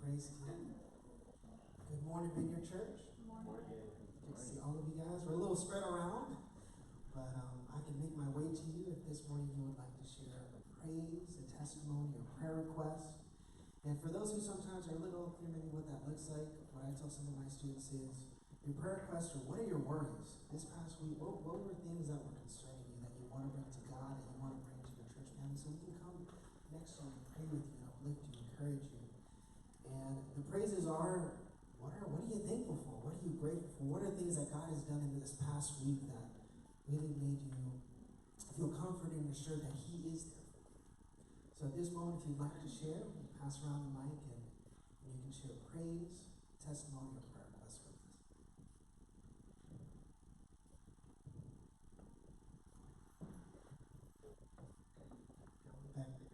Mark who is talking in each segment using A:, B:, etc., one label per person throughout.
A: Praise God. Good morning, Vineyard Church.
B: Good morning.
A: Good to see all of you guys. We're a little spread around, but I can make my way to you if this morning you would like to share a praise, a testimony, or prayer request. And for those who sometimes are a little maybe what that looks like, what I tell some of my students is, your prayer requests are, what are your worries? This past week, what were things that were concerning you that you want to bring to God, that you want to bring to your church family, so we can come next to you and pray with you, and uplift you, encourage you. And the praises are, what are you thankful for? What are you grateful for? What are things that God has done in this past week that really made you feel comforted and assured that He is there for you? So at this moment, if you'd like to share, we pass around the mic and you can share praise, testimony, or prayer request with us. Back there.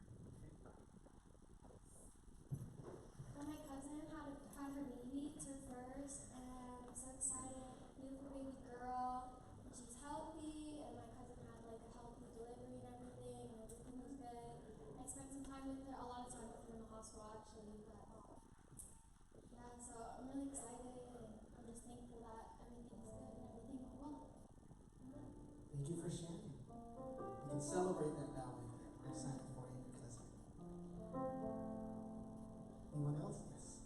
C: Well, my cousin had her baby, it's her first, and I'm so excited. Beautiful baby girl, and she's healthy, and my cousin had like a healthy delivery and everything was good. I spent some time with her, a lot of time with her in the hospital actually, but yeah, so I'm really excited, and I'm just thankful that everything's good and everything went well.
A: Thank you for sharing. We can celebrate that now. We're excited for you and your cousin. Anyone else? Yes.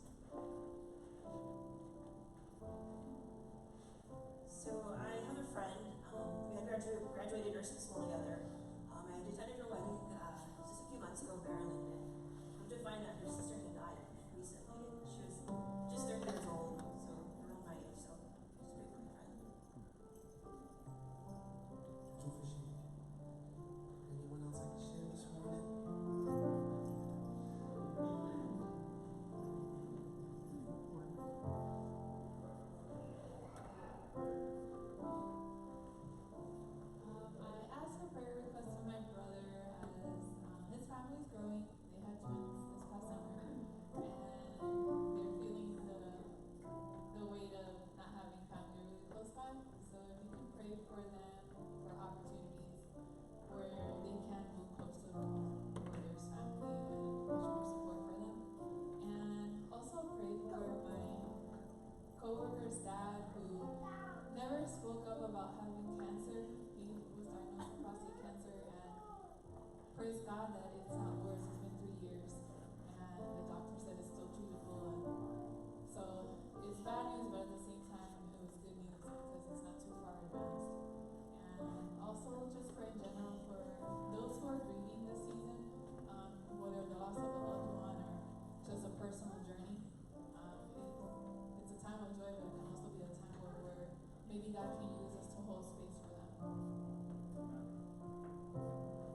B: So I have a friend. We had graduated nursing school together. I attended her wedding just a few months ago in Maryland, and come to find that her sister had died recently, and she was just 30 years old, so around my age. So just a pretty good friend.
A: Thank you for sharing. Anyone else like to share this morning?
D: I asked for prayer requests for my brother as his family is growing. They had twins this past summer, and they're feeling the weight of not having family really close by. So if you can pray for them for opportunities where they can move close to home, where there's family and much more support for them. And also pray for my coworker's dad who never spoke up about having cancer. He was diagnosed with prostate cancer, and praise God that it's not worse. It's been 3 years, and the doctor said it's still treatable. And so it's bad news, but at the same time, it was good news because it's not too far advanced. And also just pray in general for those who are grieving this season, whether the loss of a loved one or just a personal journey. It's a time of joy, but it can also be a time where maybe God can use us to hold space for them.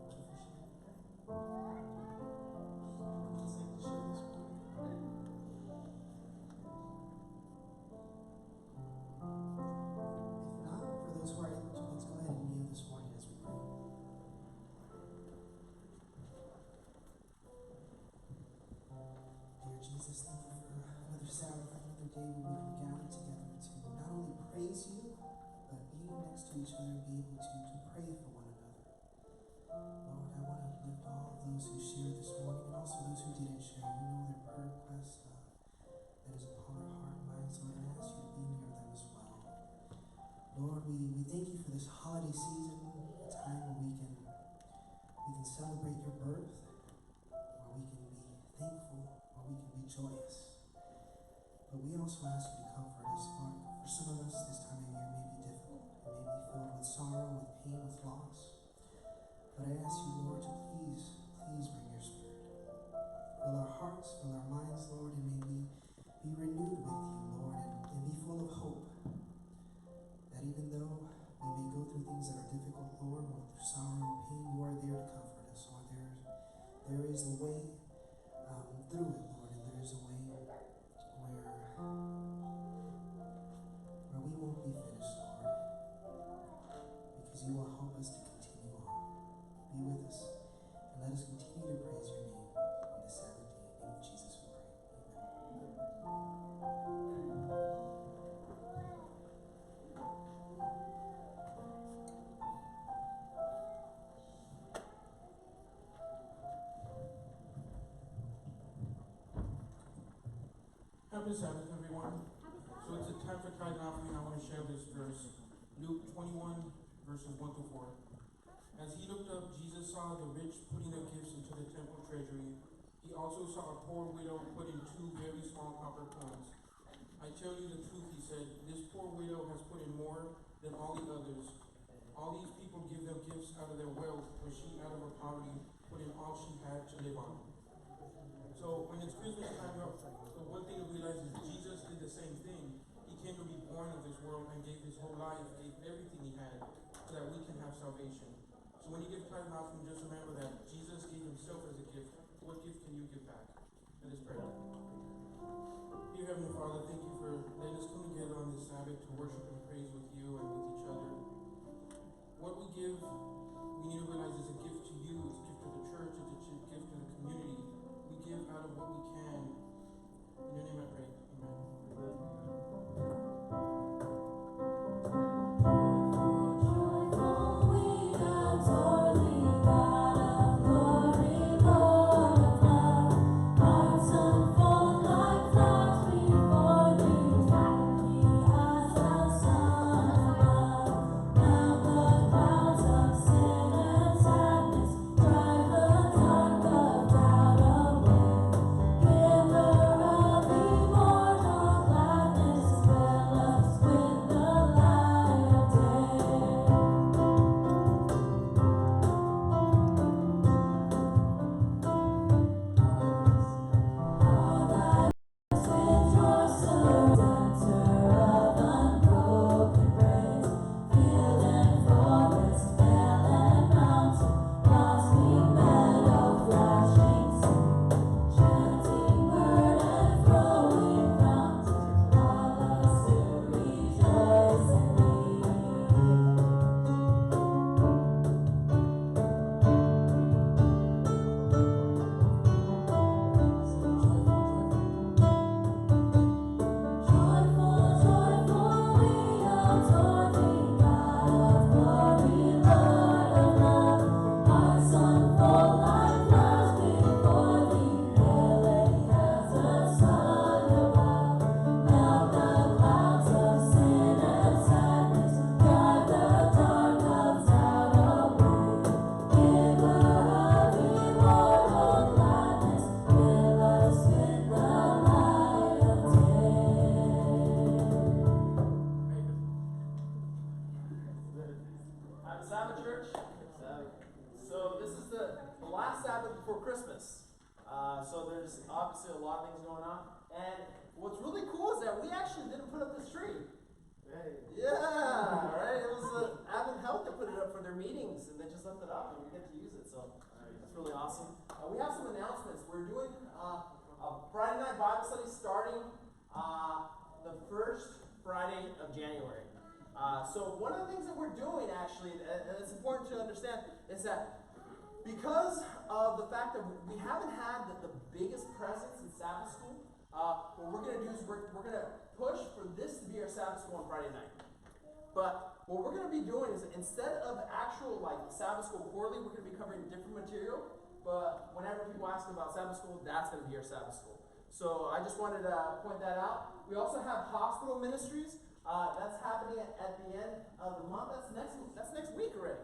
A: Thank you for sharing. Anyone else like to share this morning? If not, for those who are able to, let's go ahead and kneel this morning as we pray. Dear Jesus, thank you for another Sabbath, another day where we can gather together to not only praise you, but be next to each other and be able to pray for one another. Lord, I want to lift all of those who shared this morning and also those who didn't share. You know their prayer request that is upon our heart and minds. Lord, I ask you to be near them as well. Lord, we thank you for this holiday season, a time where we can celebrate your birth, where we can be thankful, where we can be joyous. But we also ask you to comfort us, Lord. For some of us, this time of year may be difficult. It may be filled with sorrow, with pain, with loss. But I ask you, Lord, to please bring your Spirit. Fill our hearts, fill our minds, Lord, and may we be renewed with you, Lord, and be full of hope. That even though we may go through things that are difficult, Lord, through sorrow and pain, you are there to comfort us, Lord. There is a way through it, Lord, and there is a way where we won't be finished, Lord, because you will help us to continue on. Be with us, and let us continue to praise your name on this Sabbath day. In the name of Jesus we pray.
E: Happy Sabbath, everyone.
C: Happy Sabbath.
E: So it's a time for tithe and offering. I want to share this verse, Luke 21, verses 1 to 4. As he looked up, Jesus saw the rich putting their gifts into the temple treasury. He also saw a poor widow put in 2 very small copper coins. I tell you the truth, he said, this poor widow has put in more than all the others. All these people give their gifts out of their wealth, but she, out of her poverty, put in all she had to live on. So when it's Christmas time, the one thing to realize is Jesus did the same thing. He came to be born of this world and gave his whole life, gave everything he had, so that we can have salvation. So when you give tithe and offering, just remember that Jesus gave himself as a gift. What gift can you give back? Let us pray. Dear Heavenly Father, thank you for letting us come together on this Sabbath to worship and praise with you and with each other. What we give, we need to realize is a gift to you, it's a gift to the church, it's a gift to the community. We give out of what we can. In your name I pray. Amen.
F: Friday night Bible study starting the first Friday of January. So one of the things that we're doing actually, and it's important to understand, is that because of the fact that we haven't had the biggest presence in Sabbath school, what we're going to do is we're going to push for this to be our Sabbath school on Friday night. But what we're going to be doing is instead of actual Sabbath school quarterly, we're going to be covering different material. But whenever people ask about Sabbath school, that's going to be our Sabbath school. So I just wanted to point that out. We also have hospital ministries. That's happening at the end of the month. That's next week already.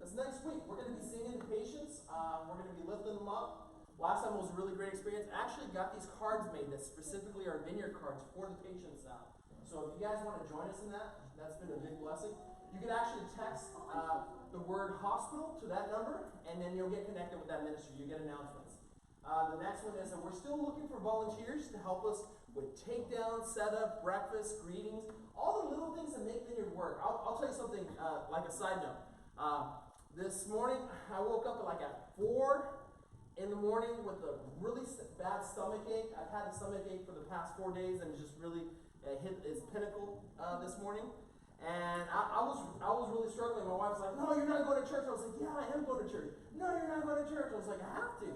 F: That's next week. We're going to be singing to patients. We're going to be lifting them up. Last time was a really great experience. I actually got these cards made that specifically are vineyard cards for the patients now. So if you guys want to join us in that, that's been a big blessing. You can actually text the word hospital to that number, and then you'll get connected with that ministry. You get announcements. The next one is that we're still looking for volunteers to help us with takedown, setup, breakfast, greetings, all the little things that make vineyard work. I'll tell you something like a side note. This morning, I woke up at 4 in the morning with a really bad stomach ache. I've had a stomach ache for the past 4 days, and it just really hit its pinnacle this morning. And I was really struggling. My wife was like, "No, you're not going to church." I was like, "Yeah, I am going to church." "No, you're not going to church." I was like, I have to.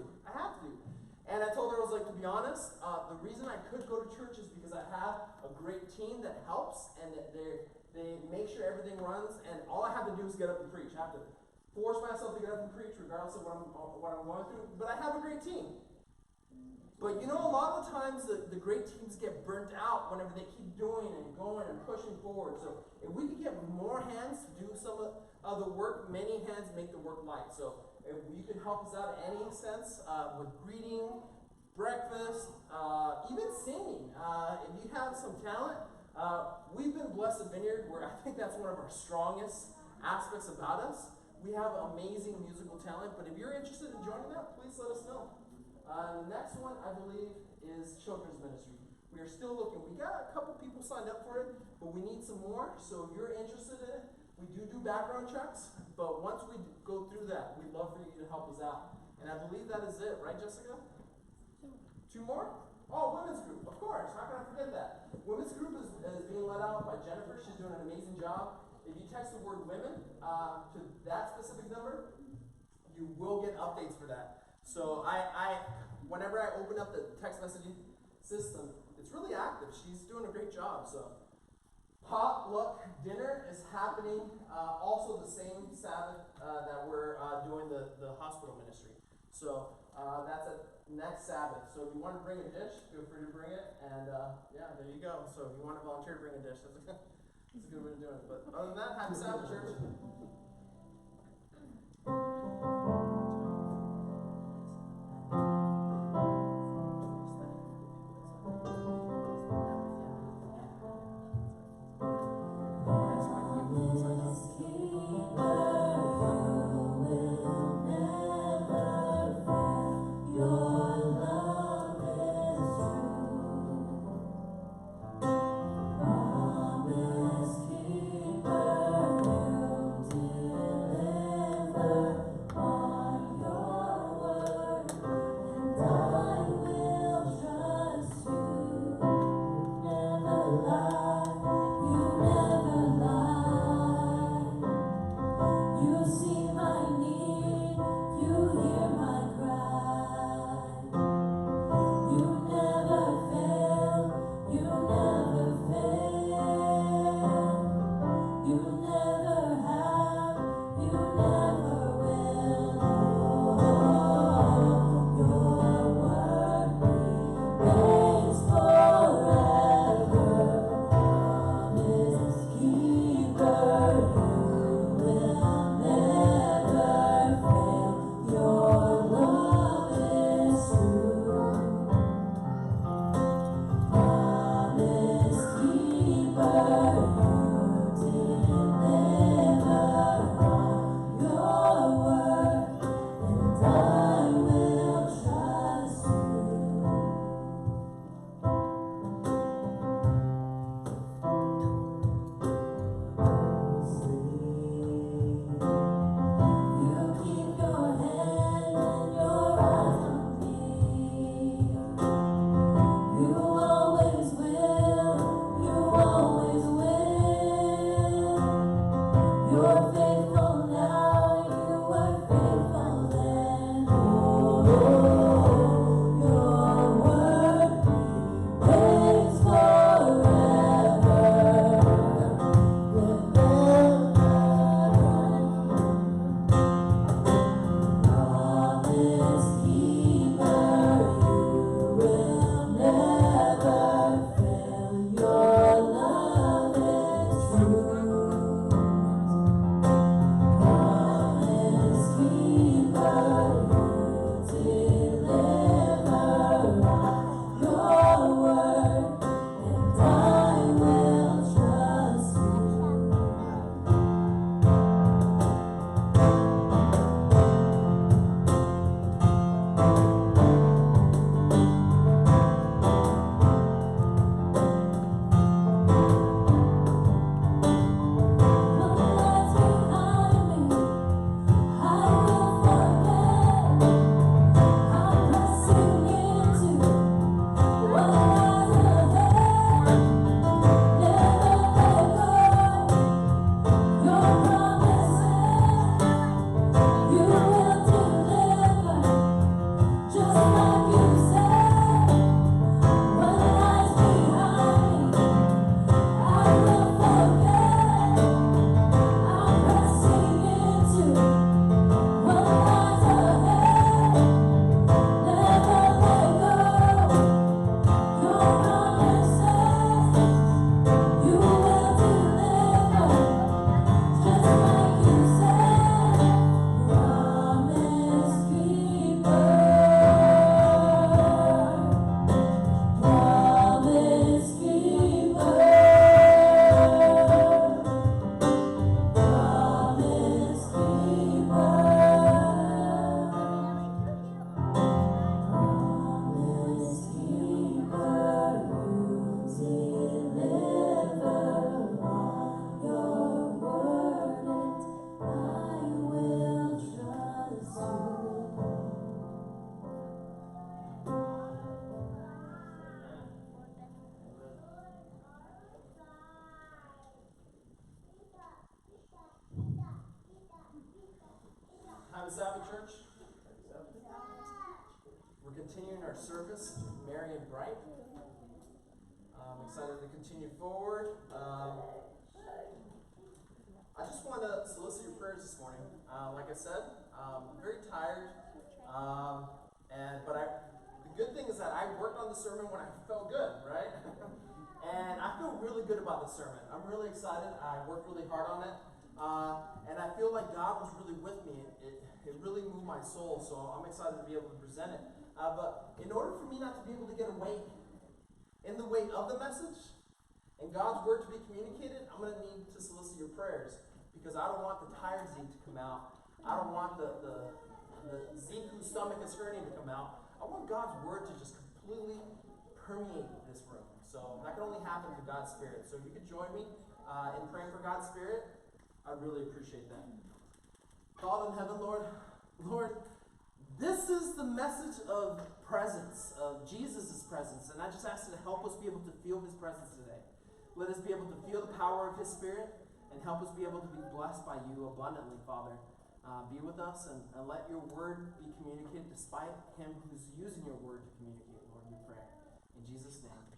F: And I told her, I was like, to be honest, the reason I could go to church is because I have a great team that helps, and that they make sure everything runs, and all I have to do is get up and preach. I have to force myself to get up and preach regardless of what I'm going through. But I have a great team. But you know, a lot of the times the great teams get burnt out whenever they keep doing and going and pushing forward. So if we could get more hands to do some of the work, many hands make the work light. So if you could help us out in any sense with greeting, breakfast, even singing. If you have some talent, we've been blessed at Vineyard where I think that's one of our strongest aspects about us. We have amazing musical talent, but if you're interested in joining that, please let us know. The next one, I believe, is children's ministry. We are still looking. We got a couple people signed up for it, but we need some more. So if you're interested in it, we do background checks. But once we go through that, we'd love for you to help us out. And I believe that is it, right, Jessica? Two more? Oh, women's group, of course. How can I forget that? Women's group is being led out by Jennifer. She's doing an amazing job. If you text the word women to that specific number, you will get updates for that. So whenever I open up the text messaging system, it's really active. She's doing a great job. So potluck dinner is happening also the same Sabbath that we're doing the hospital ministry. So that's at next Sabbath. So if you want to bring a dish, feel free to bring it. And yeah, there you go. So if you want to volunteer to bring a dish, that's a good way to do it. But other than that, happy Sabbath, church.
G: Keeper, you deliver.
F: service, Marion Bright. I'm excited to continue forward. I just want to solicit your prayers this morning. Like I said, I'm very tired. The good thing is that I worked on the sermon when I felt good, right? And I feel really good about the sermon. I'm really excited. I worked really hard on it. And I feel like God was really with me. It really moved my soul, so I'm excited to be able to present it. But in order for me not to be able to get away in the way of the message and God's word to be communicated, I'm going to need to solicit your prayers, because I don't want the tired Zeke to come out. I don't want the Zeke whose stomach is hurting to come out. I want God's word to just completely permeate this room. So that can only happen through God's Spirit. So if you could join me in praying for God's Spirit, I'd really appreciate that. Father in heaven, Lord, this is the message of presence, of Jesus' presence. And I just ask you to help us be able to feel his presence today. Let us be able to feel the power of his Spirit, and help us be able to be blessed by you abundantly, Father. Be with us and let your word be communicated despite him who's using your word to communicate, Lord, we pray. In Jesus' name,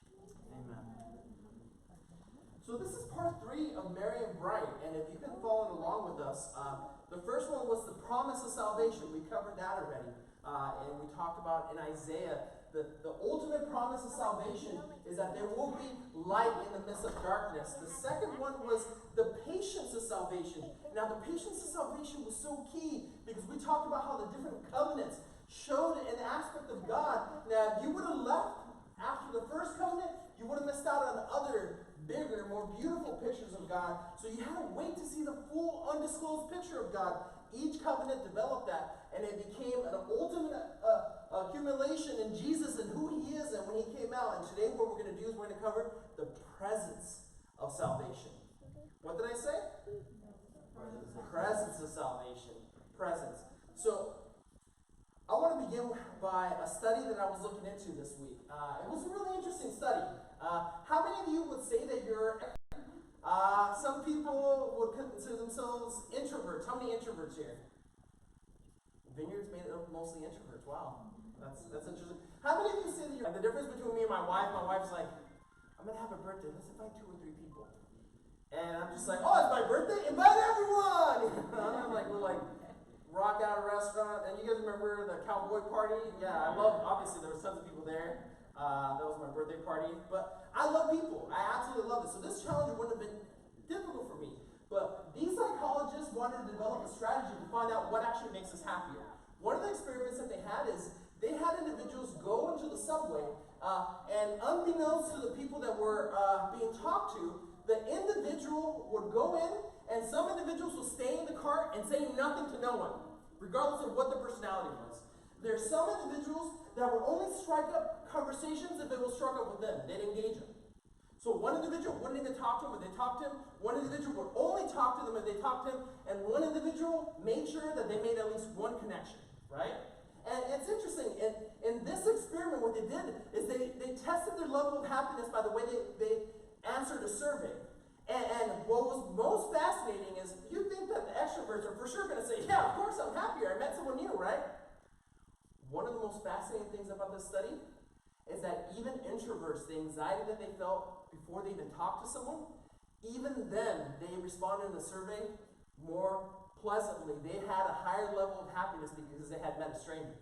F: amen. So this is part 3 of Marion Bright, and if you've been following along with us, the first one was the promise of salvation. We covered that already, and we talked about in Isaiah, the ultimate promise of salvation is that there will be light in the midst of darkness. The second one was the patience of salvation. Now, the patience of salvation was so key because we talked about how the different covenants showed an aspect of God. Now, if you would have left after the first covenant, you would have missed out on other bigger, more beautiful pictures of God. So you had to wait to see the full undisclosed picture of God. Each covenant developed that, and it became an ultimate accumulation in Jesus and who he is and when he came out. And today what we're going to do is we're going to cover the presence of salvation. What did I say? Presence of salvation. Presence. So I want to begin by a study that I was looking into this week. It was a really interesting study. How many of you would say that you're some people would consider themselves introverts. How many introverts here? Vineyard's made up mostly introverts. Wow. That's interesting. How many of you say that you're... The difference between me and my wife's like, I'm going to have a birthday. Let's invite 2 or 3 people. And I'm just like, oh, it's my birthday? Invite everyone! And I'm like, we're like, rock out a restaurant. And you guys remember the cowboy party? Yeah, obviously there was tons of people there. That was my birthday party. But I love people. I absolutely love it. So this challenge wouldn't have been difficult for me. But these psychologists wanted to develop a strategy to find out what actually makes us happier. One of the experiments that they had is they had individuals go into the subway, and unbeknownst to the people that were being talked to, the individual would go in, and some individuals would stay in the cart and say nothing to no one, regardless of what their personality was. There's some individuals that would only strike up conversations if it was struck up with them. They'd engage them. So one individual wouldn't even talk to him if they talked to him. One individual would only talk to them if they talked to him. And one individual made sure that they made at least one connection, right? And it's interesting. In this experiment, what they did is they tested their level of happiness by the way they answered a survey. And what was most fascinating is you think that the extroverts are for sure going to say, yeah, of course I'm happier. I met someone new, right? One of the most fascinating things about this study is that even introverts, the anxiety that they felt before they even talked to someone, even then they responded in the survey more pleasantly. They had a higher level of happiness because they had met a stranger.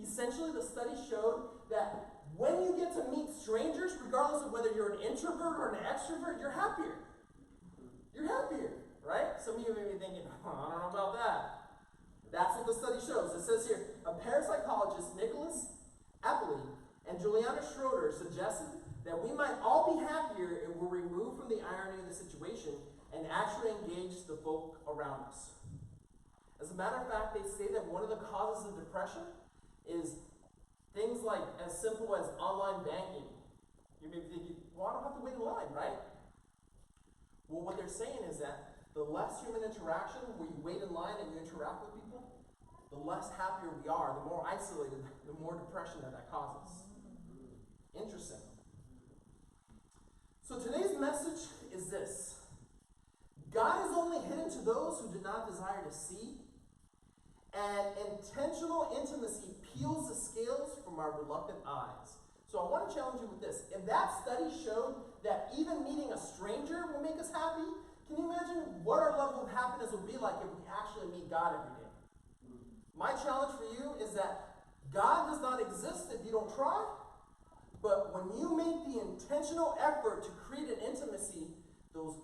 F: Essentially, the study showed that when you get to meet strangers, regardless of whether you're an introvert or an extrovert, you're happier. You're happier, right? Some of you may be thinking, oh, I don't know about that. That's what the study shows. It says here, a parapsychologist, Nicholas Epley, and Juliana Schroeder suggested that we might all be happier if we're removed from the irony of the situation and actually engage the folk around us. As a matter of fact, they say that one of the causes of depression is things like as simple as online banking. You may be thinking, well, I don't have to wait in line, right? Well, what they're saying is that the less human interaction, where you wait in line and you interact with people, the less happier we are, the more isolated, the more depression that causes. Interesting. So today's message is this. God is only hidden to those who do not desire to see, and intentional intimacy peels the scales from our reluctant eyes. So I want to challenge you with this. If that study showed that even meeting a stranger will make us happy, can you imagine what our level of happiness would be like if we actually meet God every day? My challenge for you is that God does not exist if you don't try, but when you make the intentional effort to create an intimacy, those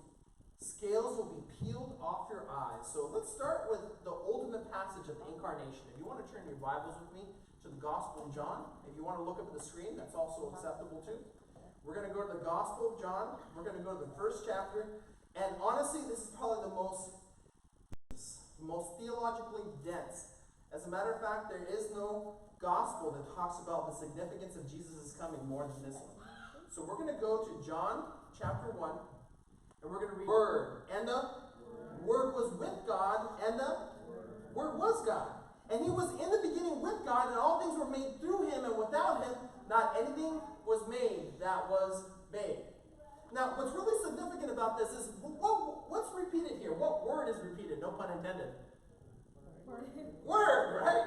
F: scales will be peeled off your eyes. So let's start with the ultimate passage of the incarnation. If you want to turn your Bibles with me to the Gospel of John, if you want to look up at the screen, that's also acceptable too. We're going to go to the Gospel of John. We're going to go to the first chapter. And honestly, this is probably the most theologically dense. As a matter of fact, there is no gospel that talks about the significance of Jesus' coming more than this one. So we're going to go to John chapter 1, and we're going to read Word. And the Word was with God, and the Word was God. And he was in the beginning with God, and all things were made through him, and without him, not anything was made that was made. Now, what's really significant about this is, what's repeated here? What word is repeated? No pun intended. Word, right?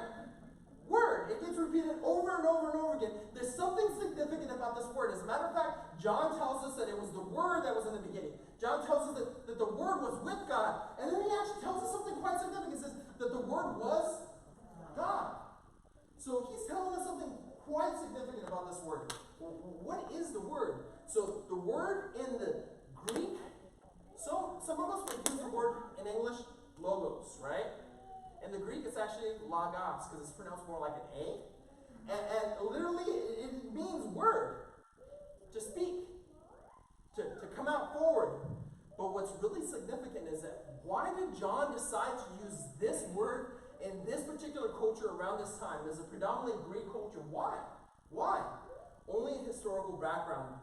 F: Word. It gets repeated over and over and over again. There's something significant about this word. As a matter of fact, John tells us that it was the Word that was in the beginning. John tells us that the Word was with God. And then he actually tells us something quite significant. He says that the Word was God. So he's telling us something quite significant about this word. What is the word? So the word in the Greek, so some of us would use the word in English, logos, right? In the Greek, it's actually logos, because it's pronounced more like an A. And literally, it means word, to speak, to come out forward. But what's really significant is that why did John decide to use this word in this particular culture around this time? As a predominantly Greek culture? Why? Why? Only a historical background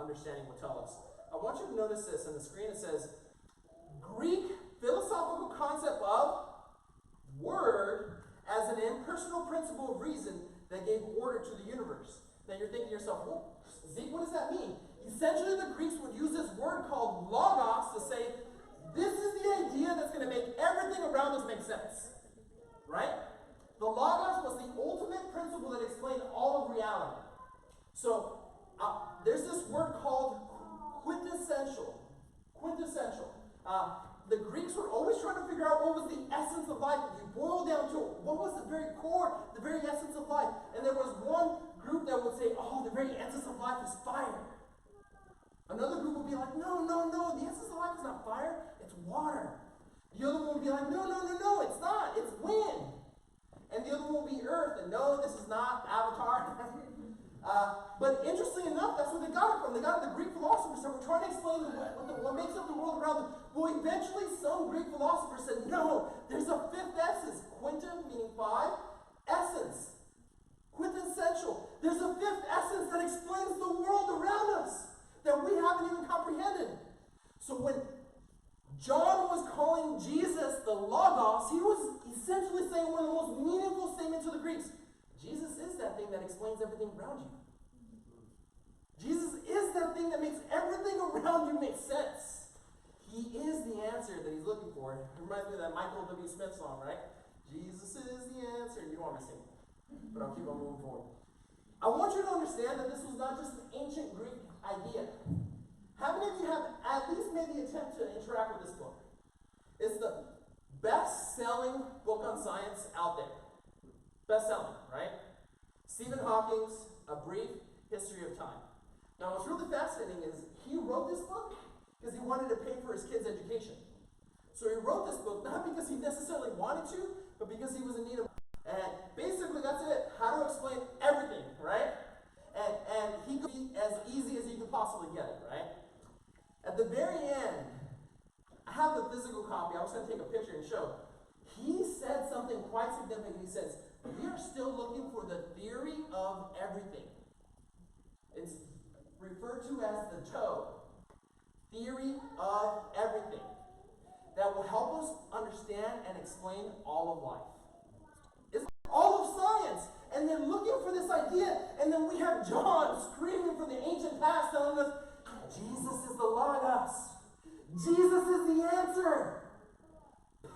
F: understanding will tell us. I want you to notice this on the screen. It says, Greek philosophical concept of word as an impersonal principle of reason that gave order to the universe. Now you're thinking to yourself, well, Zeke, what does that mean? Essentially, the Greeks would use this word called logos to say, this is the idea that's going to make everything around us make sense. Right? The logos was the ultimate principle that explained all of reality. So, there's this word called quintessential. Quintessential. The Greeks were always trying to figure out what was the essence of life. If you boil down to it, what was the very core, the very essence of life? And there was one group that would say, oh, the very essence of life is fire. Another group would be like, no, the essence of life is not fire, it's water. The other one would be like, no, it's not, it's wind. And the other one will be earth, and no, this is not Avatar. But interestingly enough, that's where they got it from. They got it from the Greek philosophers that were trying to explain what makes up the world around them. Well, eventually some Greek philosophers said, no, there's a fifth essence. Quinta, meaning five. Essence. Quintessential. There's a fifth essence that explains the world around us that we haven't even comprehended. So when John was calling Jesus the Logos, he was essentially saying one of the most meaningful statements to the Greeks. Jesus is that thing that explains everything around you. Jesus is that thing that makes everything around you make sense. He is the answer that he's looking for. It reminds me of that Michael W. Smith song, right? Jesus is the answer. You don't want me to sing it, but I'll keep on moving forward. I want you to understand that this was not just an ancient Greek idea. How many of you have at least made the attempt to interact with this book? It's the best-selling book on science out there. Best-selling, right? Stephen Hawking's A Brief History of Time. Now, what's really fascinating is he wrote this book because he wanted to pay for his kids' education. So he wrote this book not because he necessarily wanted to, but because he was in need of money. And basically, that's it. How to explain everything, right? And he could be as easy as you could possibly get it, right? At the very end, I have the physical copy. I was going to take a picture and show. He said something quite significant. He says, we are still looking for the theory of everything. It's referred to as the TOE, theory of everything, that will help us understand and explain all of life. It's all of science, and they're looking for this idea, and then we have John screaming from the ancient past telling us, Jesus is the Logos. Jesus is the answer.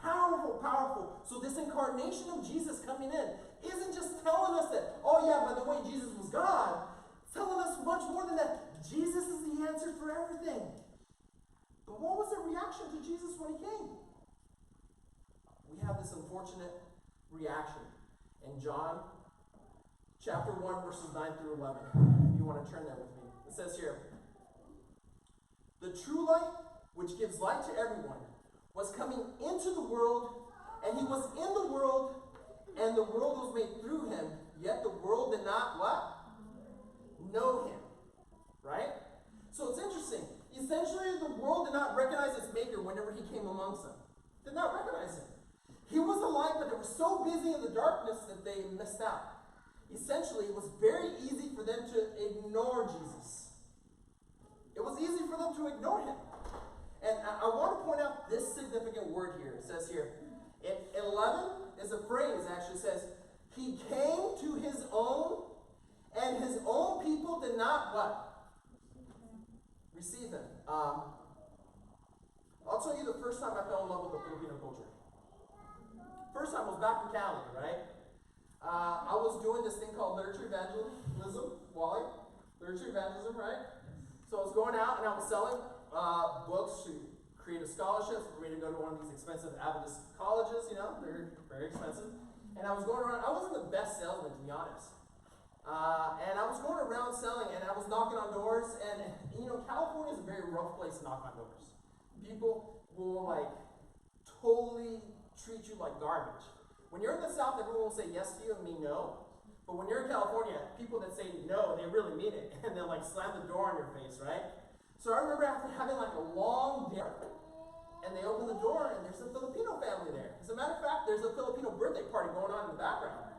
F: Powerful, powerful. So this incarnation of Jesus coming in isn't just telling us that, oh yeah, by the way, Jesus was God. It's telling us much more than that. Jesus is the answer for everything. But what was the reaction to Jesus when he came? We have this unfortunate reaction in John chapter 1, verses 9 through 11. If you want to turn there with me. It says here, the true light, which gives light to everyone, was coming into the world, and he was in the world, and the world was made through him, yet the world did not what? Know him. Right? So it's interesting. Essentially, the world did not recognize its maker whenever he came amongst them. Did not recognize him. He was the light, but they were so busy in the darkness that they missed out. Essentially, it was very easy for them to ignore Jesus. It was easy for them to ignore him. And I want to point out this significant word here. It says here, in 11 is a phrase actually says, he came to his own, and his own people did not what? Receive him. I'll tell you the first time I fell in love with the Filipino culture. First time was back in Cali, right? I was doing this thing called literature evangelism, Wally. Literature evangelism, right? So I was going out and I was selling books to create a scholarship for me to go to one of these expensive Adventist colleges, they're very expensive. And I was going around, I wasn't the best salesman, to be honest. And I was going around selling, and I was knocking on doors, and California is a very rough place to knock on doors. People will totally treat you like garbage. When you're in the South, everyone will say yes to you and mean no. But when you're in California, people that say no, they really mean it, and they'll slam the door in your face, right? So I remember after having a long day, and they open the door, and there's a Filipino family there. As a matter of fact, there's a Filipino birthday party going on in the background.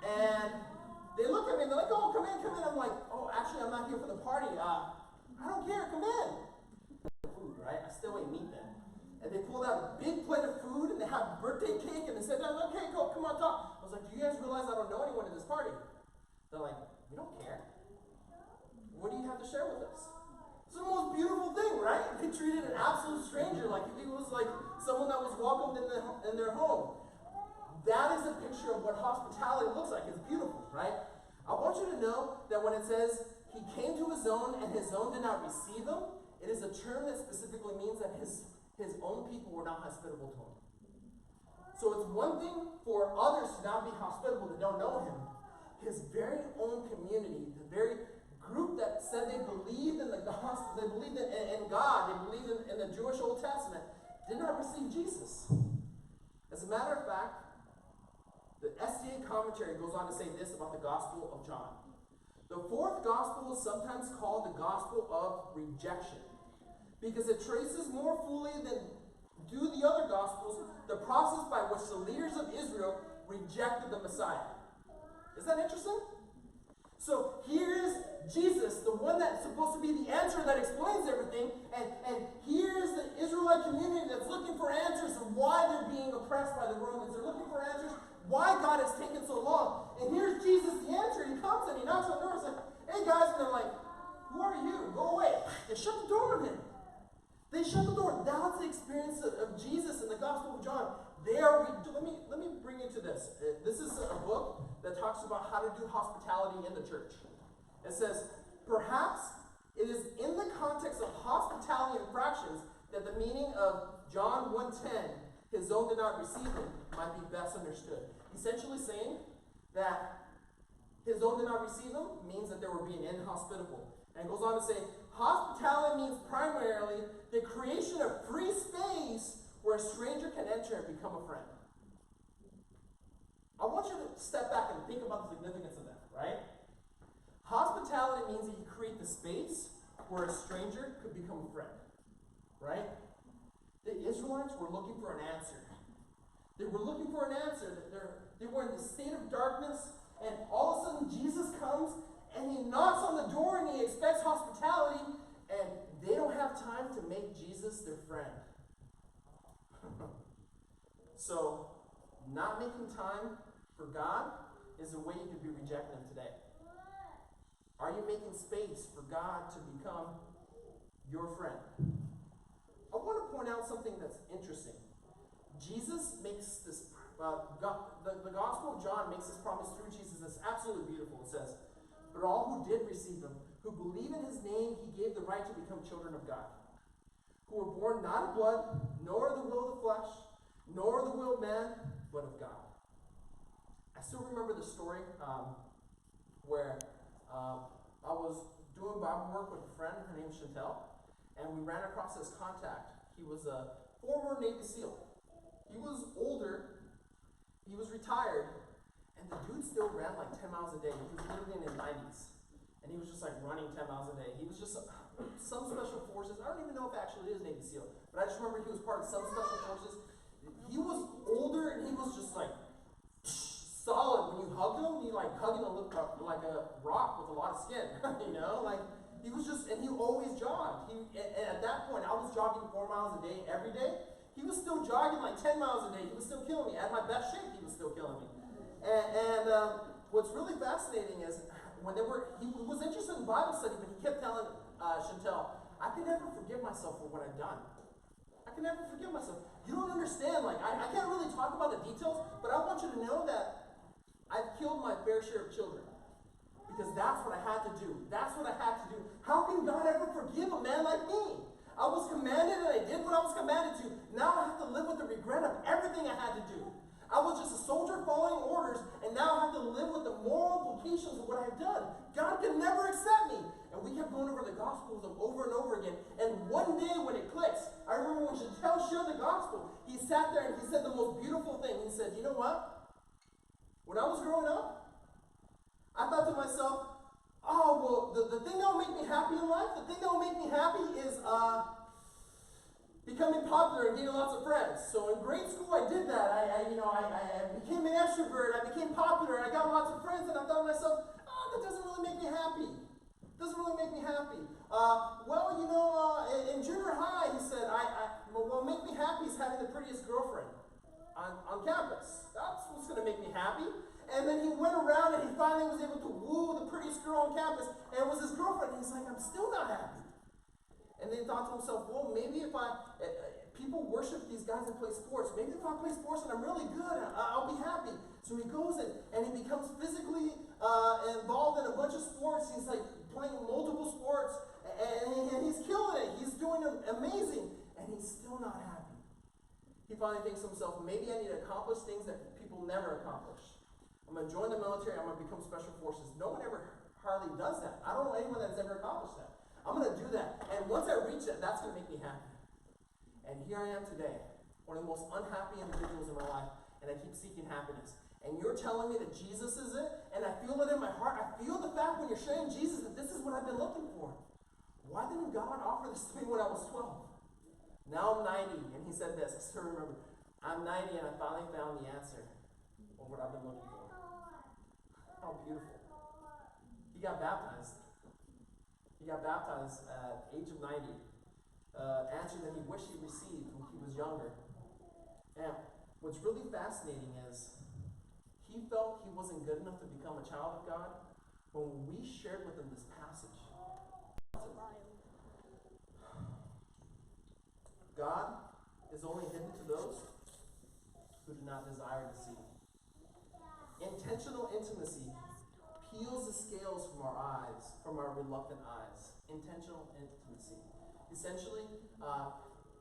F: And they look at me and they're like, oh, come in. I'm like, oh, actually, I'm not here for the party. I don't care, come in. Food, right? I still ate meat then. And they pulled out a big plate of food, and they had birthday cake, and they said, okay, go, come on, talk. I was like, do you guys realize I don't know anyone at this party? They're like, we don't care. What do you have to share with us? It's the most beautiful thing, right? They treated an absolute stranger like he was like someone that was welcomed in their home. That is a picture of what hospitality looks like. It's beautiful, right? I want you to know that when it says he came to his own and his own did not receive him, it is a term that specifically means that his own people were not hospitable to him. So it's one thing for others to not be hospitable that don't know him. His very own community, the very group that said they believed in the gospel, they believed in God, they believed in the Jewish Old Testament, did not receive Jesus. As a matter of fact, the SDA commentary goes on to say this about the Gospel of John. The fourth Gospel is sometimes called the Gospel of Rejection because it traces more fully than do the other Gospels the process by which the leaders of Israel rejected the Messiah. Is that interesting? So here is Jesus, the one that's supposed to be the answer that explains everything, and here's the Israelite community that's looking for answers of why they're being oppressed by the Romans. They're looking for answers why God has taken so long. And here's Jesus, the answer. He comes and he knocks on the door and says, hey guys, and they're like, who are you? Go away. They shut the door on him. They shut the door. That's the experience of Jesus in the Gospel of John. Let me bring you to this. This is a book that talks about how to do hospitality in the church. It says, perhaps it is in the context of hospitality infractions that the meaning of John 1:10, his own did not receive him, might be best understood. Essentially saying that his own did not receive him means that they were being inhospitable. And it goes on to say, hospitality means primarily the creation of free space where a stranger can enter and become a friend. I want you to step back and think about the significance of that, right? Hospitality means that you create the space where a stranger could become a friend, right? The Israelites were looking for an answer. They were looking for an answer. They were in the state of darkness, and all of a sudden Jesus comes and he knocks on the door and he expects hospitality, and they don't have time to make Jesus their friend. So, not making time for God is a way you could be rejecting him today. Are you making space for God to become your friend? I want to point out something that's interesting. Jesus makes this the Gospel of John makes this promise through Jesus. It's absolutely beautiful. It says, "But all who did receive him, who believe in his name, he gave the right to become children of God, who were born not of blood, nor of the will of the flesh, nor of the will of man, but of God." I still remember the story where I was doing Bible work with a friend. Her name's Chantel, and we ran across this contact. He was a former Navy SEAL. He was older, he was retired, and the dude still ran like 10 miles a day. He was literally in his 90s, and he was just like running 10 miles a day. He was just some special forces. I don't even know if actually it is Navy SEAL, but I just remember he was part of some special forces. He was older, and he was just like solid. When you hugged him, you like hugging like a rock with a lot of skin, you know? Like, he was just, and he always jogged. And at that point, I was jogging 4 miles a day every day. He was still jogging like 10 miles a day. He was still killing me. At my best shape, he was still killing me. And what's really fascinating is he was interested in Bible study, but he kept telling Chantel, "I can never forgive myself for what I've done. I can never forgive myself. You don't understand. Like, I can't really talk about the details, but I want you to know that I've killed my fair share of children. Because that's what I had to do. That's what I had to do. How can God ever forgive a man like me? I was commanded and I did what I was commanded to. Now I have to live with the regret of everything I had to do. I was just a soldier following orders, and now I have to live with the moral implications of what I've done. God can never accept me." And we kept going over the gospel with him over and over again. And one day when it clicks, I remember when Chantel shared the gospel, he sat there and he said the most beautiful thing. He said, "You know what? When I was growing up, I thought to myself, oh, well, the thing that will make me happy in life, the thing that will make me happy is becoming popular and getting lots of friends. So in grade school, I did that. I became an extrovert. I became popular. I got lots of friends, and I thought to myself, oh, that doesn't really make me happy. Doesn't really make me happy. In junior high, he said, what will make me happy is having the prettiest girlfriend on campus. That's what's going to make me happy." And then he went around and he finally was able to woo the prettiest girl on campus, and it was his girlfriend. And he's like, "I'm still not happy." And then he thought to himself, well, maybe if people worship these guys that play sports, maybe if I play sports and I'm really good, I'll be happy. So he goes and he becomes physically involved in a bunch of sports. He's like playing multiple sports, and he's killing it. He's doing amazing, and he's still not happy. He finally thinks to himself, maybe I need to accomplish things that people never accomplish. I'm going to join the military. I'm going to become special forces. No one ever hardly does that. I don't know anyone that's ever accomplished that. I'm going to do that. And once I reach it, that's going to make me happy. And here I am today, one of the most unhappy individuals in my life, and I keep seeking happiness. And you're telling me that Jesus is it, and I feel it in my heart. I feel the fact when you're sharing Jesus that this is what I've been looking for. Why didn't God offer this to me when I was 12? Now I'm 90, and he said this. I still remember. I'm 90, and I finally found the answer of what I've been looking for. How beautiful. He got baptized. He got baptized at the age of 90. Answer that he wished he received when he was younger. And what's really fascinating is he felt he wasn't good enough to become a child of God, but when we shared with him this passage, God is only hidden to those who do not desire to see. Intentional intimacy peels the scales from our eyes, from our reluctant eyes. Intentional intimacy. Essentially,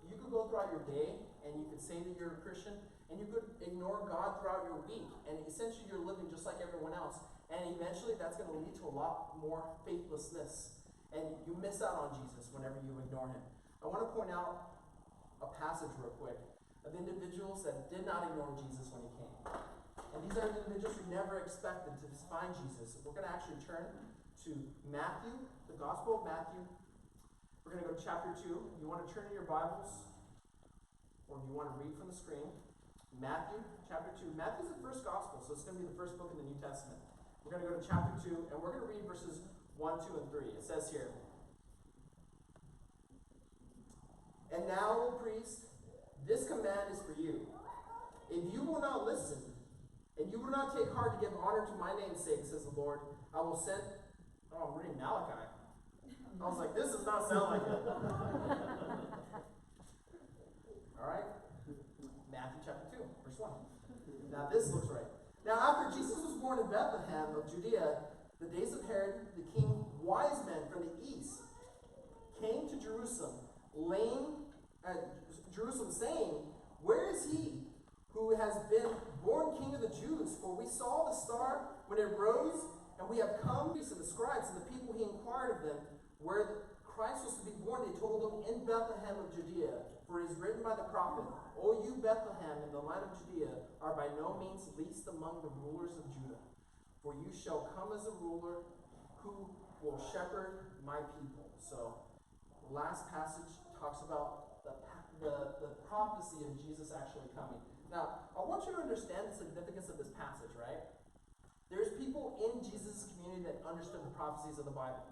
F: you could go throughout your day and you could say that you're a Christian, and you could ignore God throughout your week, and essentially you're living just like everyone else. And eventually that's going to lead to a lot more faithlessness, and you miss out on Jesus whenever you ignore him. I want to point out a passage real quick of individuals that did not ignore Jesus when he came. And these are individuals who never expected to find Jesus. We're going to actually turn to Matthew, the Gospel of Matthew. We're going to go to chapter 2. If you want to turn to your Bibles, or if you want to read from the screen, Matthew chapter 2. Matthew's the first Gospel, so it's going to be the first book in the New Testament. We're going to go to chapter 2, and we're going to read verses 1, 2, and 3. It says here, "And now, O priest, this command is for you. If you will not listen, and you will not take heart to give honor to my name's sake, says the Lord, I will send..." Oh, I'm reading Malachi. I was like, this does not sound like it. All right. Matthew chapter 2, verse 1. Judea, the days of Herod the king, wise men from the east came to Jerusalem, saying, "Where is he who has been born King of the Jews? For we saw the star when it rose, and we have come." To the scribes and the people, he inquired of them where Christ was to be born. They told him, "In Bethlehem of Judea, for it is written by the prophet, O you Bethlehem in the land of Judea are by no means least among the rulers of Judah. For you shall come as a ruler who will shepherd my people." So, the last passage talks about the prophecy of Jesus actually coming. Now, I want you to understand the significance of this passage, right? There's people in Jesus' community that understood the prophecies of the Bible,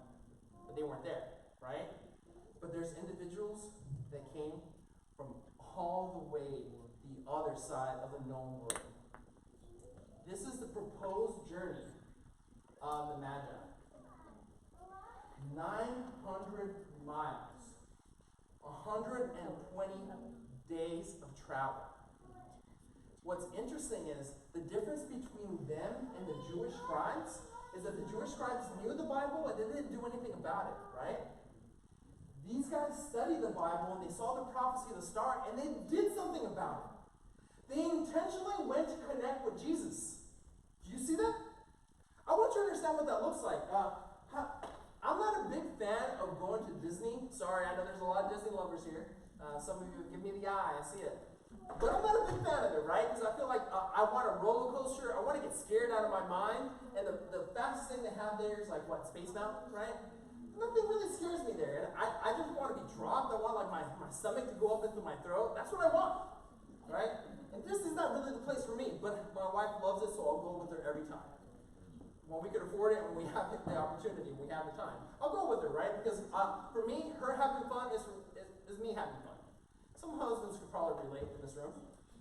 F: but they weren't there, right? But there's individuals that came from all the way the other side of the known world. This is the proposed journey of the Magi. 900 miles, 120 days of travel. What's interesting is the difference between them and the Jewish scribes is that the Jewish scribes knew the Bible and they didn't do anything about it, right? These guys studied the Bible and they saw the prophecy of the star and they did something about it. They intentionally went to connect with Jesus. Do you see that? I want you to understand what that looks like. I'm not a big fan of going to Disney. Sorry, I know there's a lot of Disney lovers here. Some of you give me the eye, I see it. But I'm not a big fan of it, right? Because I feel like I want a roller coaster. I want to get scared out of my mind. And the fastest thing they have there is like, what, Space Mountain, right? Nothing really scares me there. And I just want to be dropped. I want like my stomach to go up into my throat. That's what I want, right? And Disney's not really the place for me. But my wife loves it, so I'll go with her every time. When we can afford it and we have the opportunity, we have the time. I'll go with her, right? Because for me, her having fun is me having fun. Some husbands could probably relate in this room.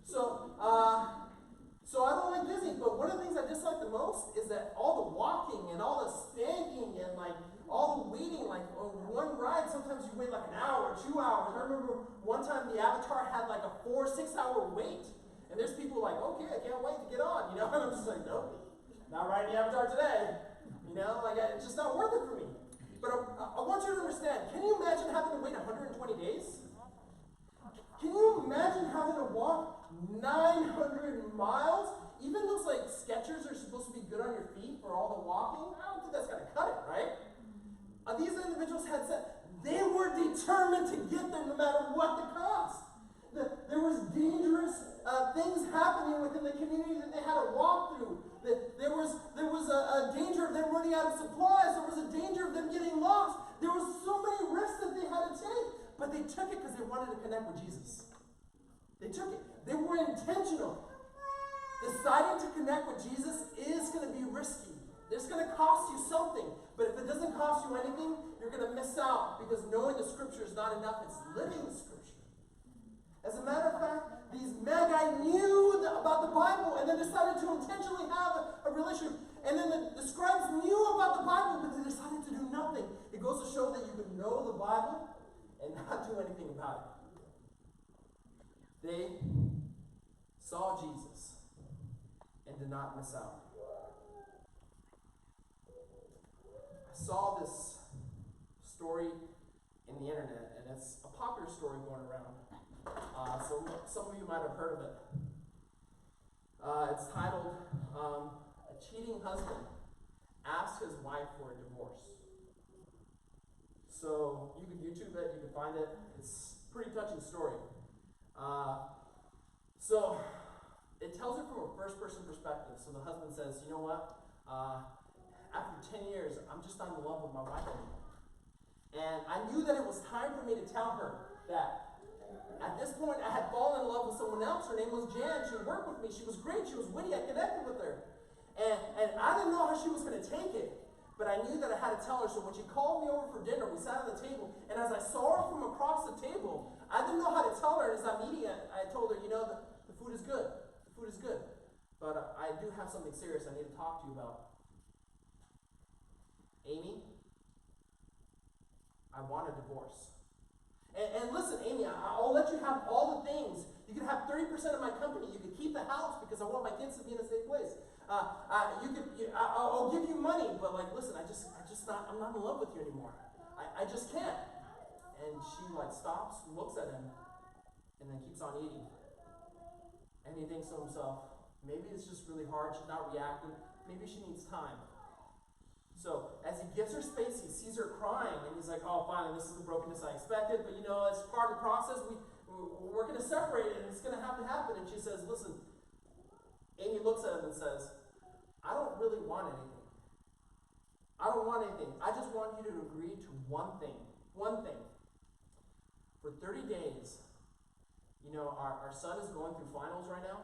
F: So I don't like Disney, but one of the things I dislike the most is that all the walking and all the spanking and like all the waiting, like on one ride, sometimes you wait like an hour, 2 hours. I remember one time the Avatar had like a 4-6 hour wait. And there's people like, okay, I can't wait to get on, you know? And I'm just like, nope. Not riding the Avatar today. You know, like it's just not worth it for me. But I want you to understand, can you imagine having to wait 120 days? Can you imagine having to walk 900 miles? Even those like Skechers are supposed to be good on your feet for all the walking. I don't think that's going to cut it, right? These individuals had said they were determined to get there no matter what the cost. There was dangerous things happening within the community that they had to walk through. There was a danger of them running out of supplies. There was a danger of them getting lost. There was so many risks that they had to take. But they took it because they wanted to connect with Jesus. They took it. They were intentional. Deciding to connect with Jesus is going to be risky. It's going to cost you something. But if it doesn't cost you anything, you're going to miss out because knowing the Scripture is not enough. It's living the Scripture. As a matter of fact, these Magi knew about the Bible and then decided to intentionally have a relationship. And then the scribes knew about the Bible, but they decided to do nothing. It goes to show that you can know the Bible and not do anything about it. They saw Jesus and did not miss out. I saw this story in the internet, and it's a popular story going around. So some of you might have heard of it. It's titled, "A Cheating Husband Asks His Wife for a Divorce." So you can YouTube it, you can find it. It's a pretty touching story. So it tells it from a first-person perspective. So the husband says, you know what? After 10 years, I'm just not in love with my wife anymore. And I knew that it was time for me to tell her that at this point I had fallen in love with someone else. Her name was Jan. She worked with me. She was great. She was witty. I connected with her. And I didn't know how she was going to take it. But I knew that I had to tell her. So when she called me over for dinner, we sat at the table. And as I saw her from across the table, I didn't know how to tell her. And as I'm eating it, I told her, you know, the food is good. The food is good. But I do have something serious I need to talk to you about. Amy, I want a divorce. And listen, Amy, I'll let you have all the things. You can have 30% of my company. You can keep the house because I want my kids to be in a safe place. I'll give you money, but like, listen, I'm not in love with you anymore. I just can't. And she like stops, looks at him, and then keeps on eating. And he thinks to himself, maybe it's just really hard, she's not reacting, maybe she needs time. So as he gives her space, he sees her crying, and he's like, oh, finally, this is the brokenness I expected, but as part of the process, we're going to separate, and it's going to have to happen. And she says, listen, Amy looks at him and says, I don't really want anything. I don't want anything. I just want you to agree to one thing. One thing. For 30 days, our son is going through finals right now,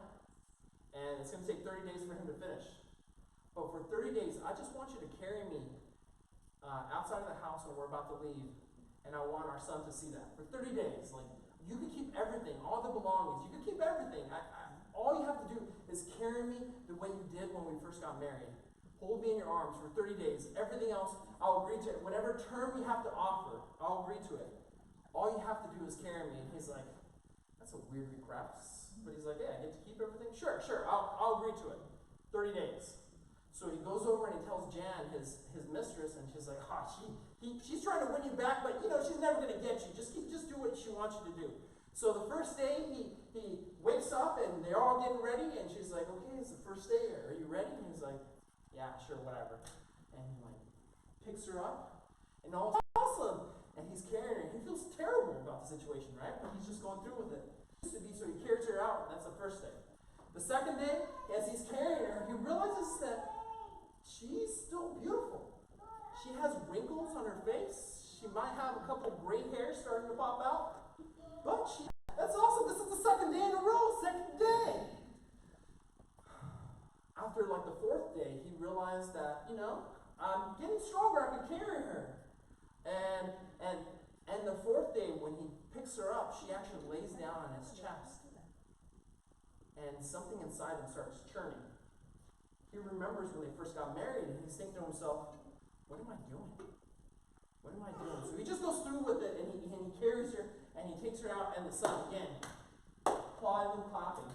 F: and it's going to take 30 days for him to finish. But for 30 days, I just want you to carry me outside of the house when we're about to leave, and I want our son to see that. For 30 days, like, you can keep everything, all the belongings, you can keep everything. All you have to do is carry me the way you did when we first got married. Hold me in your arms for 30 days. Everything else, I'll agree to it. Whatever term you have to offer, I'll agree to it. All you have to do is carry me. And he's like, that's a weird request. But he's like, yeah, I get to keep everything? Sure, I'll agree to it. 30 days. So he goes over and he tells Jan, his mistress, and she's like, she's trying to win you back, but she's never going to get you. Just do what she wants you to do. So the first day, he wakes up and they're all getting ready, and she's like, okay, it's the first day. Are you ready? And he's like, yeah, sure, whatever. And he picks her up, and all is awesome. And he's carrying her. He feels terrible about the situation, right? But he's just going through with it. So he carries her out. That's the first day. The second day, as he's carrying her, he realizes that she's still beautiful. She has wrinkles on her face. She might have a couple gray hairs starting to pop out. But that's awesome. This is the second day in a row. Second day. After the fourth day, he realized that, I'm getting stronger. I can carry her. And the fourth day, when he picks her up, she actually lays down on his chest. And something inside him starts churning. He remembers when they first got married, and he's thinking to himself, what am I doing? What am I doing? So he just goes through with it, and he carries her, and he takes her out, and the son, again, applauding and clapping.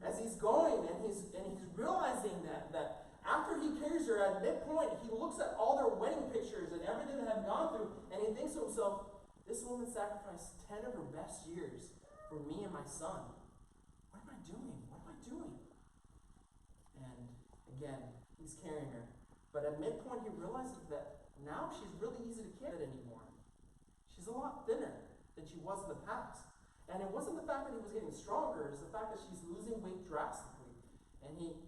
F: As he's going, and he's realizing that after he carries her at midpoint, he looks at all their wedding pictures and everything that had gone through, and he thinks to himself, this woman sacrificed 10 of her best years for me and my son. What am I doing? What am I doing? And again, he's carrying her. But at midpoint, he realizes that now she's really easy to carry anymore. She's a lot thinner than she was in the past. And it wasn't the fact that he was getting stronger, it's the fact that she's losing weight drastically. And he's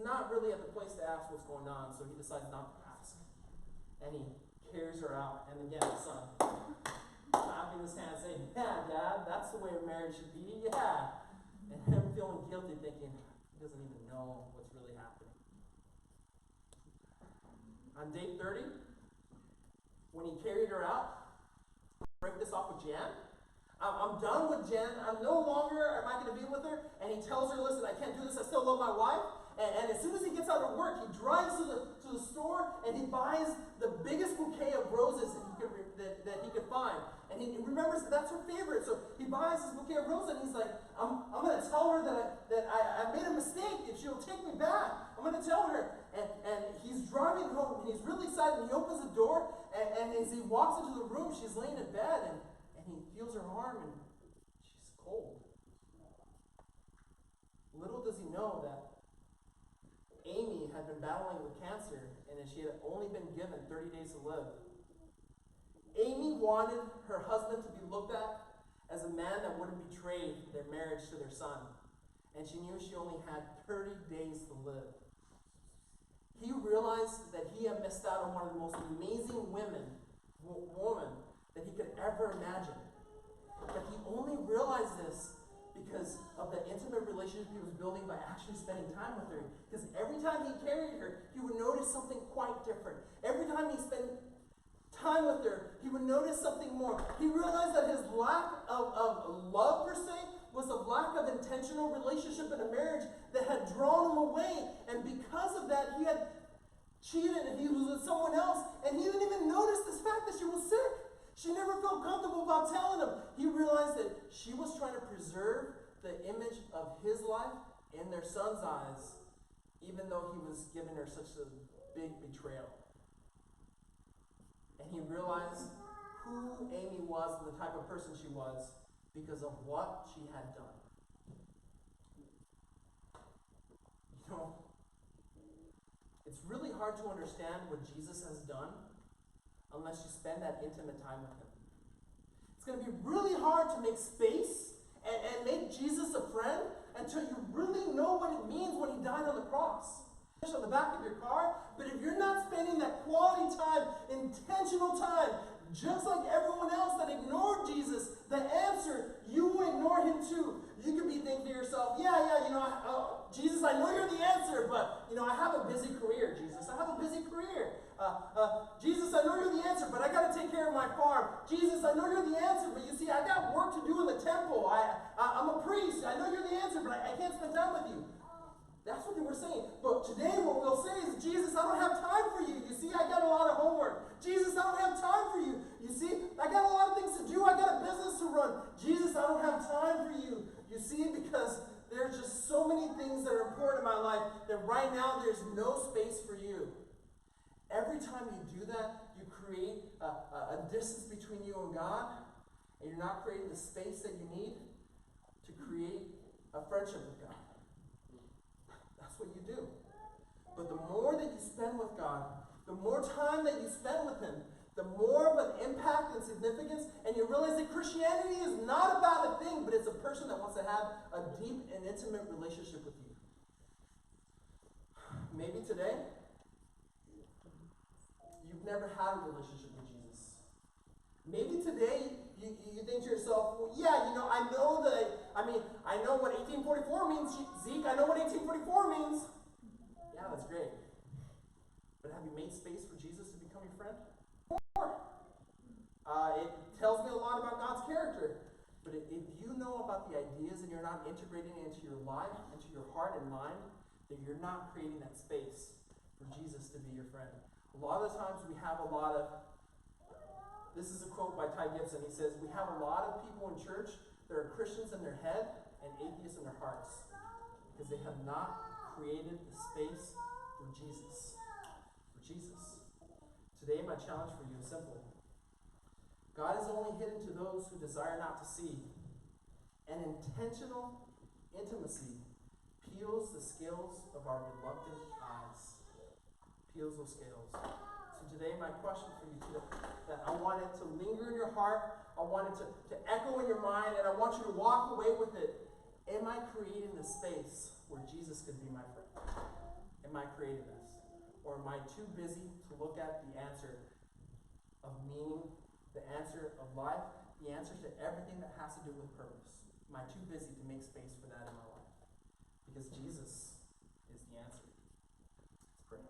F: not really at the place to ask what's going on, so he decides not to ask. And he carries her out, and again, the son, clapping his hands, saying, yeah, Dad, that's the way a marriage should be, yeah. And him feeling guilty, thinking, he doesn't even know what's really happening. On day 30, when he carried her out, break this off with Jan. I'm done with Jen. I'm no longer am I going to be with her. And he tells her, listen, I can't do this. I still love my wife. And as soon as he gets out of work, he drives to the store and he buys the biggest bouquet of roses that he could find. And he remembers that's her favorite. So he buys this bouquet of roses and he's like, I'm going to tell her that I made a mistake. If she'll take me back, I'm going to tell her. And he's driving home and he's really excited. And he opens the door and as he walks into the room, she's laying in bed and he feels her arm and she's cold. Little does he know that Amy had been battling with cancer and that she had only been given 30 days to live. Amy wanted her husband to be looked at as a man that wouldn't betray their marriage to their son. And she knew she only had 30 days to live. He realized that he had missed out on one of the most amazing women that he could ever imagine. But he only realized this because of the intimate relationship he was building by actually spending time with her. Because every time he carried her, he would notice something quite different. Every time he spent time with her, he would notice something more. He realized that his lack of love, per se, was a lack of intentional relationship in a marriage that had drawn him away. And because of that, he had cheated and he was with someone else. And he didn't even notice this fact that she was sick. She never felt comfortable about telling him. He realized that she was trying to preserve the image of his life in their son's eyes even though he was giving her such a big betrayal. And he realized who Amy was and the type of person she was because of what she had done. You know, it's really hard to understand what Jesus has done unless you spend that intimate time with him. It's going to be really hard to make space and make Jesus a friend until you really know what it means when he died on the cross. On the back of your car, but if you're not spending that quality time, intentional time, just like everyone else that ignored Jesus, the answer, you will ignore him too. You could be thinking to yourself, Jesus, I know you're the answer, but, I have a busy career, Jesus. I have a busy career. Jesus, I know you're the answer, but I got to take care of my farm. Jesus, I know you're the answer, but you see, I got work to do in the temple. I'm a priest. I know you're the answer, but I can't spend time with you. That's what they were saying. But today what we'll say is, Jesus, I don't have time for you. You see, I got a lot of homework. Jesus, I don't have time for you. You see, I got a lot of things to do. I got a business to run. Jesus, I don't have time for you. You see, because there's just so many things that are important in my life that right now there's no space for you. Every time you do that, you create a distance between you and God, and you're not creating the space that you need to create a friendship with God. That's what you do. But the more that you spend with God, the more time that you spend with him, the more of an impact and significance, and you realize that Christianity is not about a thing, but it's a person that wants to have a deep and intimate relationship with you. Maybe today, you've never had a relationship with Jesus. Maybe today, you think to yourself, well, I know what 1844 means, Zeke. I know what 1844 means. Yeah, that's great. But have you made space for Jesus to become your friend? It tells me a lot about God's character. But if you know about the ideas and you're not integrating it into your life, into your heart and mind, then you're not creating that space for Jesus to be your friend. A lot of the times we have this is a quote by Ty Gibson. He says, we have a lot of people in church that are Christians in their head and atheists in their hearts because they have not created the space for Jesus. Today, my challenge for you is simple. God is only hidden to those who desire not to see. And intentional intimacy peels the scales of our reluctant eyes. Peels those scales. So today, my question for you today, that I want it to linger in your heart, I want it to echo in your mind, and I want you to walk away with it. Am I creating the space where Jesus could be my friend? Am I creating this? Or am I too busy to look at the answer of meaning, the answer of life, the answer to everything that has to do with purpose? Am I too busy to make space for that in my life? Because Jesus is the answer. Let's pray.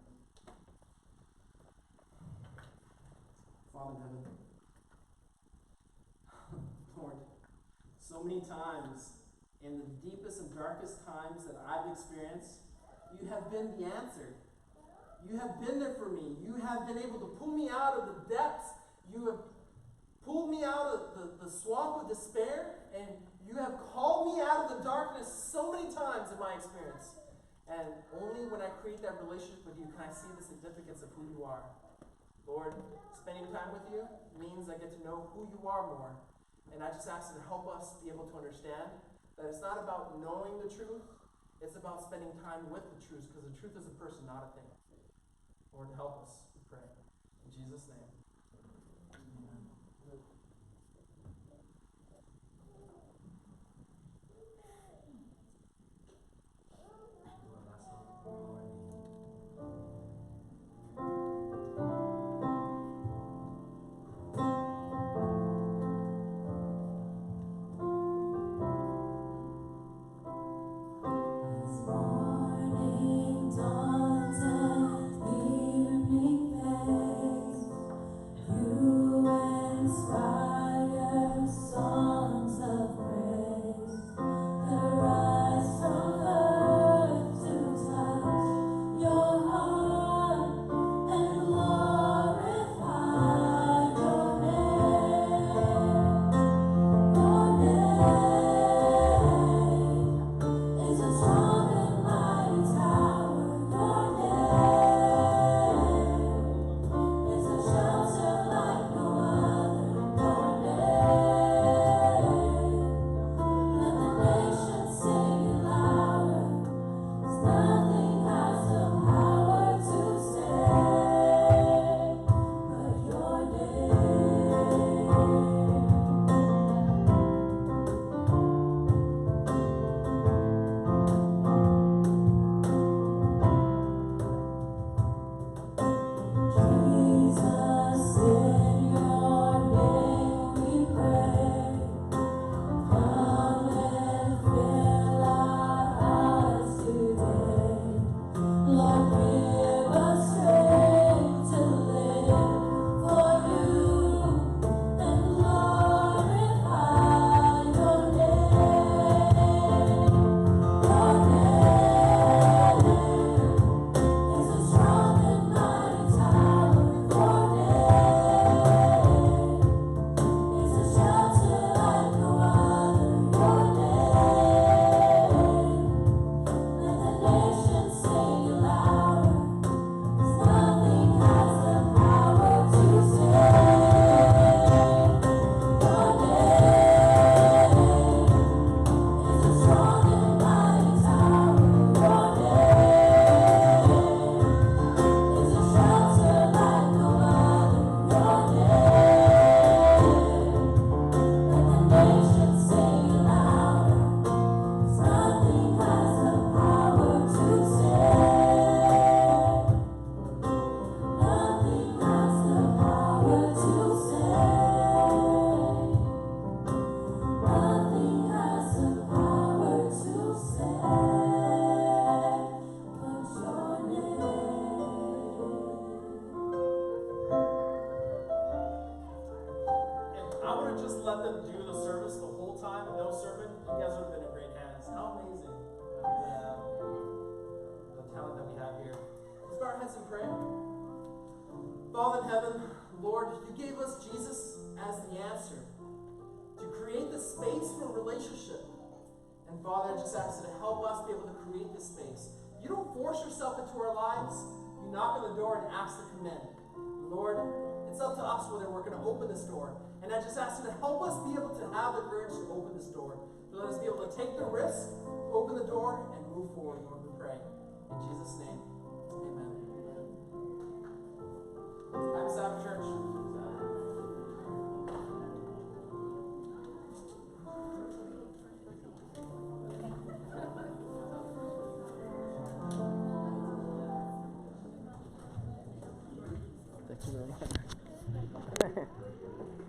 F: Father in heaven, Lord, so many times in the deepest and darkest times that I've experienced, you have been the answer. You have been there for me. You have been able to pull me out of the depths. You have pulled me out of the swamp of despair, and you have called me out of the darkness so many times in my experience. And only when I create that relationship with you can I see the significance of who you are. Lord, spending time with you means I get to know who you are more. And I just ask you to help us be able to understand that it's not about knowing the truth, it's about spending time with the truth, because the truth is a person, not a thing. Lord, help us, we pray. In Jesus' name. Amen. I would have just let them do the service the whole time and no sermon. You guys would have been in great hands. How amazing the talent that we have here. Let's bow our heads and pray. Father in heaven, Lord, you gave us Jesus as the answer to create the space for relationship. And Father, I just ask you to help us be able to create this space. You don't force yourself into our lives. You knock on the door and ask to come in. Lord, it's up to us whether we're going to open this door. And I just ask you to help us be able to have the courage to open this door. To let us be able to take the risk, open the door, and move forward, Lord, we pray. In Jesus' name, amen. Happy Sabbath, church. Thank you very much.